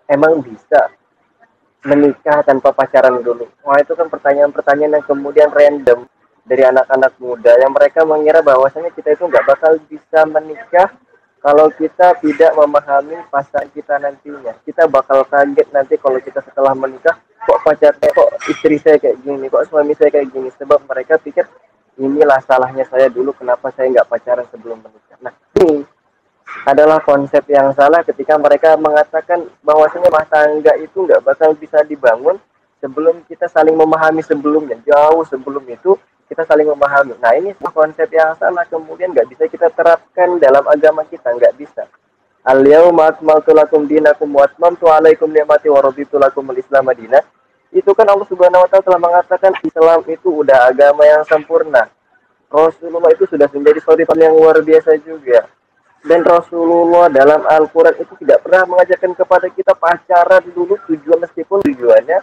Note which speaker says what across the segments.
Speaker 1: emang bisa menikah tanpa pacaran dulu? Wah, itu kan pertanyaan-pertanyaan yang kemudian random dari anak-anak muda yang mereka mengira bahwasanya kita itu nggak bakal bisa menikah kalau kita tidak memahami pasangan kita nantinya. Kita bakal kaget nanti kalau kita setelah menikah, kok pacarnya, kok istri saya kayak gini, kok suami saya kayak gini. Sebab mereka pikir, inilah salahnya saya dulu, kenapa saya nggak pacaran sebelum menikah. Nah, ini adalah konsep yang salah ketika mereka mengatakan bahwasanya rumah tangga itu nggak bakal bisa dibangun sebelum kita saling memahami sebelumnya. Jauh sebelum itu kita saling memahami. Nah, ini konsep yang salah, kemudian nggak bisa kita terapkan dalam agama kita, nggak bisa. Al-yauma akmaltu lakum dinakum wa atmamtu alaikum ni'mati wa raditu lakumul Islam madinah. Itu kan Allah Subhanahu wa taala telah mengatakan Islam itu udah agama yang sempurna. Rasulullah itu sudah menjadi suripan yang luar biasa juga. Dan Rasulullah dalam Al-Quran itu tidak pernah mengajarkan kepada kita pacaran dulu tujuan, meskipun tujuannya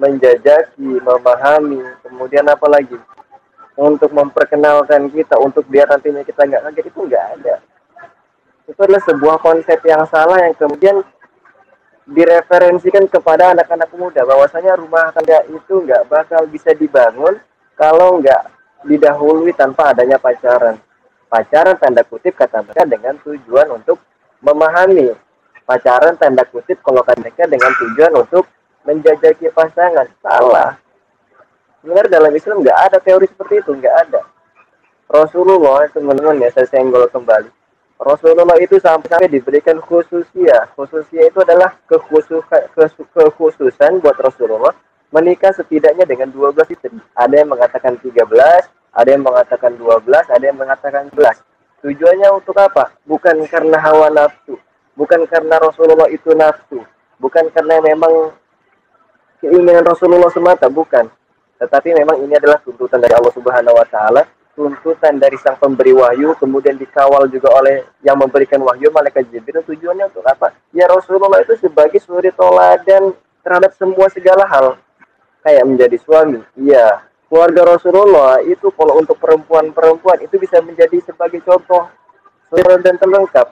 Speaker 1: menjajaki, memahami, kemudian apa lagi? Untuk memperkenalkan kita, untuk biar nantinya kita nggak kaget, itu nggak ada. Itu adalah sebuah konsep yang salah yang kemudian direferensikan kepada anak-anak muda bahwasanya rumah tangga itu nggak bakal bisa dibangun kalau nggak didahului tanpa adanya pacaran. Pacaran tanda kutip kata mereka dengan tujuan untuk memahami. Pacaran tanda kutip kalau kata mereka dengan tujuan untuk menjajaki pasangan. Salah. Sebenarnya dalam Islam nggak ada teori seperti itu, nggak ada. Rasulullah, teman-teman ya, saya senggol kembali. Rasulullah itu sampai diberikan khususia. Khususia itu adalah kekhususan buat Rasulullah menikah setidaknya dengan 12 istri. Ada yang mengatakan 13, ada yang mengatakan 12, ada yang mengatakan 11. Tujuannya untuk apa? Bukan karena hawa nafsu, bukan karena Rasulullah itu nafsu, bukan karena memang keinginan Rasulullah semata, bukan. Tetapi memang ini adalah tuntutan dari Allah Subhanahu wa taala, tuntutan dari sang pemberi wahyu, kemudian dikawal juga oleh yang memberikan wahyu, malaikat Jibril. Tujuannya untuk apa? Ya, Rasulullah itu sebagai suri toladan terhadap semua segala hal. Kayak menjadi suami, iya. Keluarga Rasulullah itu kalau untuk perempuan-perempuan itu bisa menjadi sebagai contoh suri dan terlengkap.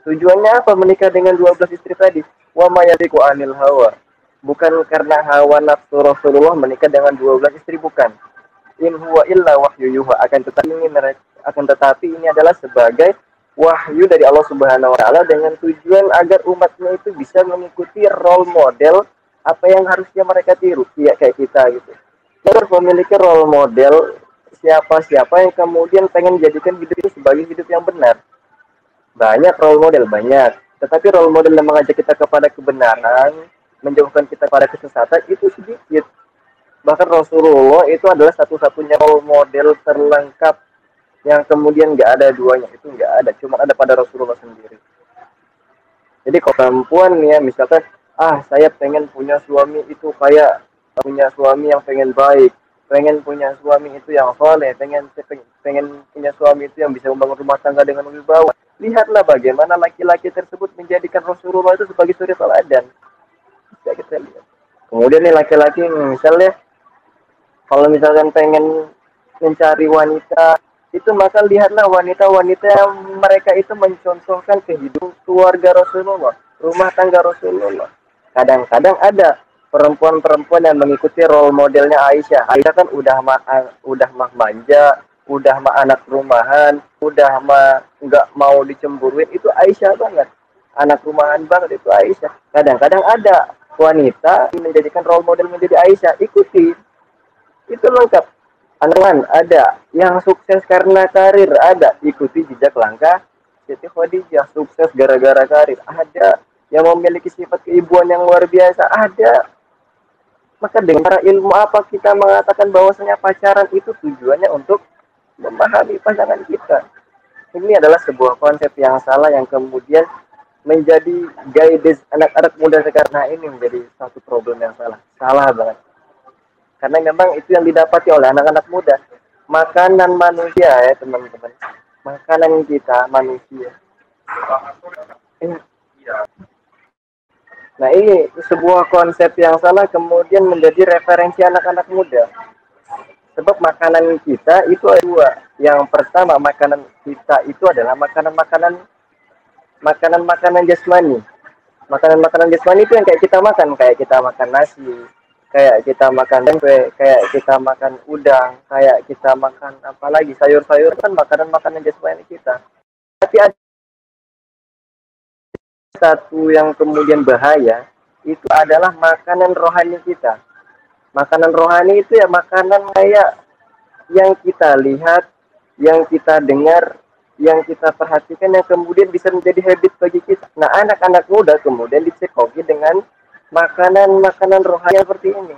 Speaker 1: Tujuannya apa menikah dengan 12 istri tadi? Wa mayadiku anil hawa. Bukan karena hawa nafsu Rasulullah menikah dengan 12 istri, bukan. In huwa illa wahyu yuha. Akan tetapi ini adalah sebagai wahyu dari Allah Subhanahu wa taala dengan tujuan agar umatnya itu bisa mengikuti role model apa yang harusnya mereka tiru, ya kayak kita gitu. Kita harus memiliki role model siapa-siapa yang kemudian pengen jadikan hidup itu sebagai hidup yang benar. Banyak role model, banyak. Tetapi role model yang mengajak kita kepada kebenaran, menjauhkan kita pada kesesatan itu sedikit. Bahkan Rasulullah itu adalah satu-satunya role model terlengkap yang kemudian nggak ada duanya, itu nggak ada, cuma ada pada Rasulullah sendiri. Jadi kalau perempuan nih ya, misalkan, saya pengen punya suami itu kayak punya suami yang pengen baik, pengen punya suami itu yang soleh, pengen punya suami itu yang bisa membangun rumah tangga dengan wibawa. Lihatlah bagaimana laki-laki tersebut menjadikan Rasulullah itu sebagai suri teladan. Bisa kita lihat. Kemudian nih laki-laki misalnya kalau misalkan pengen mencari wanita itu, maka lihatlah wanita-wanita yang mereka itu mencontohkan kehidupan keluarga Rasulullah, rumah tangga Rasulullah. Kadang-kadang ada perempuan-perempuan yang mengikuti role modelnya Aisyah. Aisyah kan udah mah manja, udah mah anak rumahan, udah mah nggak mau dicemburuin, itu Aisyah banget. Anak rumahan banget itu Aisyah. Kadang-kadang ada wanita menjadikan role model menjadi Aisyah, ikuti. Itu lengkap. Anuan ada yang sukses karena karir, ada ikuti jejak langkah Siti Khadijah, sukses gara-gara karir, ada yang memiliki sifat keibuan yang luar biasa, ada. Maka dengan cara ilmu apa kita mengatakan bahwasanya pacaran itu tujuannya untuk memahami pasangan kita? Ini adalah sebuah konsep yang salah yang kemudian menjadi guidance anak-anak muda sekarang. Nah, ini menjadi satu problem yang salah banget. Karena memang itu yang didapati oleh anak-anak muda. Makanan manusia ya teman-teman. Makanan kita manusia. Nah, ini sebuah konsep yang salah kemudian menjadi referensi anak-anak muda. Sebab makanan kita itu ada dua. Yang pertama, makanan kita itu adalah makanan-makanan jasmani. Makanan-makanan jasmani itu yang kayak kita makan nasi, kayak kita makan tempe, kayak kita makan udang, kayak kita makan apa lagi sayur-sayur kan makanan-makanan jasmani kita. Tapi ada satu yang kemudian bahaya, itu adalah makanan rohani kita. Makanan rohani itu ya makanan kayak yang kita lihat, yang kita dengar, yang kita perhatikan, yang kemudian bisa menjadi habit bagi kita. Nah, anak-anak muda kemudian dicekoki dengan makanan-makanan rohani seperti ini.